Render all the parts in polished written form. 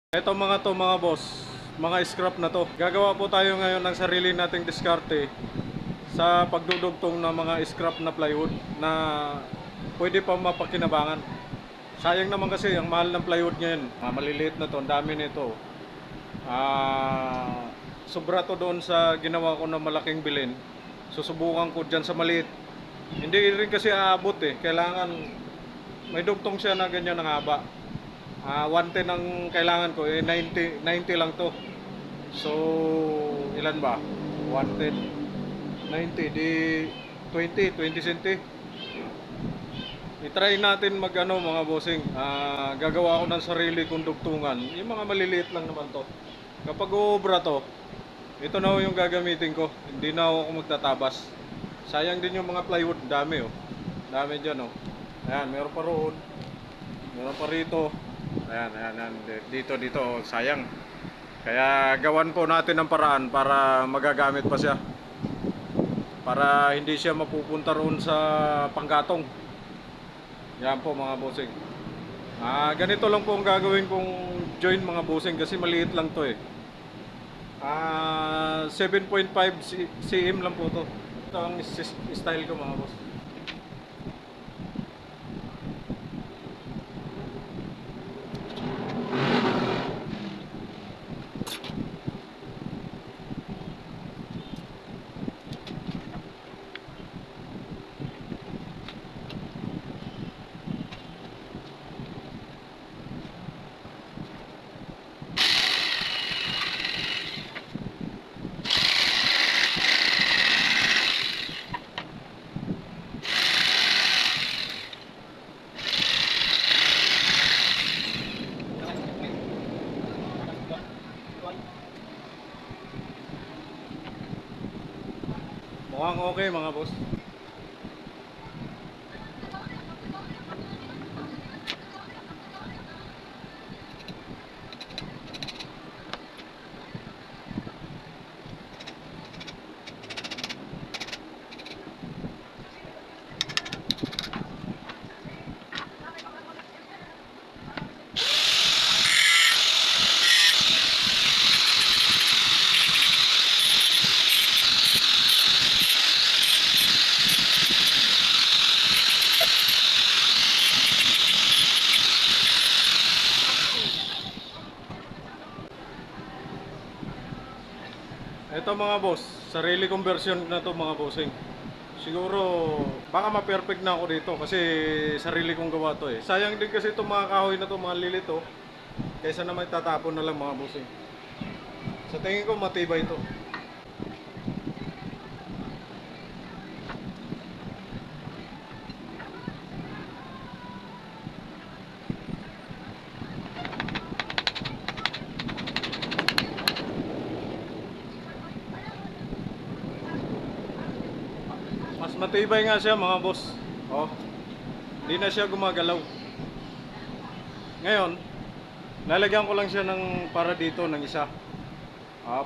Ito mga boss, mga scrap na to. Gagawa po tayo ngayon ng sarili nating diskarte sa pagdudugtong ng mga scrap na plywood na pwede pa mapakinabangan. Sayang naman kasi ang mahal ng plywood ngayon. Maliliit na to, ang dami nito. Sobra to doon sa ginawa ko na malaking bilhin. Susubukan ko dyan sa maliit. Hindi rin kasi aabot eh. Kailangan may dugtong siya na ganyan ng haba. 110 ang kailangan ko, 90 lang to. So ilan ba? 110 90 di 20 centi. I-try natin mga bossing. Gagawa ako ng sarili kong dugtungan. Yung mga maliliit lang naman to. Kapag uubra to, ito na yung gagamitin ko. Hindi na ako magtatabas. Sayang din yung mga plywood, dami oh. Dami dyan oh. Ayan, meron pa roon. Meron pa rito. Ayan. Dito, sayang. Kaya gawan po natin ng paraan para magagamit pa siya. Para hindi siya mapupunta roon sa panggatong. Yan po mga bossing. Ganito lang po ang gagawin kong join mga bossing kasi maliit lang to eh. 7.5 cm lang po to. Ito ang style ko mga boss. Mukhang okay mga boss. Ito mga boss, sarili kong version na to mga bossing. Siguro baka ma-perfect na ako dito kasi sarili kong gawa to eh. Sayang din kasi itong mga kahoy na to, mga lilito. Kaysa naman tatapon na lang mga bossing. Sa tingin ko matibay to. Mas matibay nga siya mga boss. Oh. Hindi na siya gumagalaw. Ngayon, lalagyan ko lang siya ng para dito ng isa.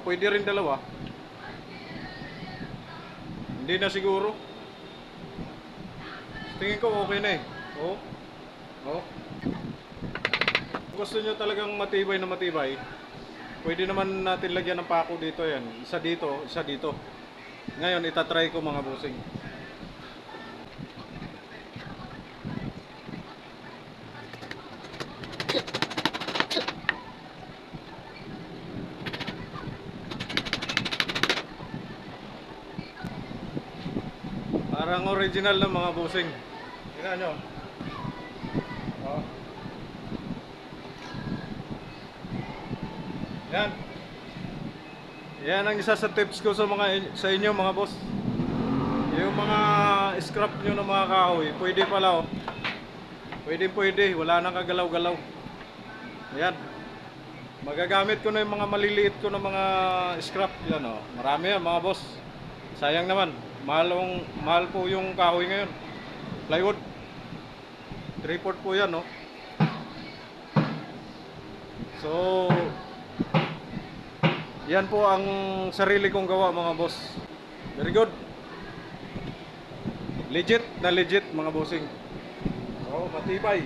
Pwede rin dalawa. Hindi na siguro. Tingin ko okay na eh. Oh. Oh. Kung gusto nyo talagang matibay na matibay, pwede naman natin lagyan ng pako dito yan. Isa dito, isa dito. Ngayon, itatry ko mga bossing. Parang original na mga bossing. Tingnan nyo. Oh. Yan. Yan ang isa sa tips ko sa inyo mga boss. Yung mga scrap nyo ng mga kahoy, pwede pala oh. Pwede, wala nang kagalaw-galaw. Yan. Magagamit ko na yung mga maliliit ko na mga scrap. Yan oh. Marami yan mga boss. Sayang naman. Mahal po yung kahoy ngayon. Plywood. 3/4 po yan oh. So yan po ang sarili kong gawa mga boss. Very good. Legit na legit mga bossing. Oh, matibay.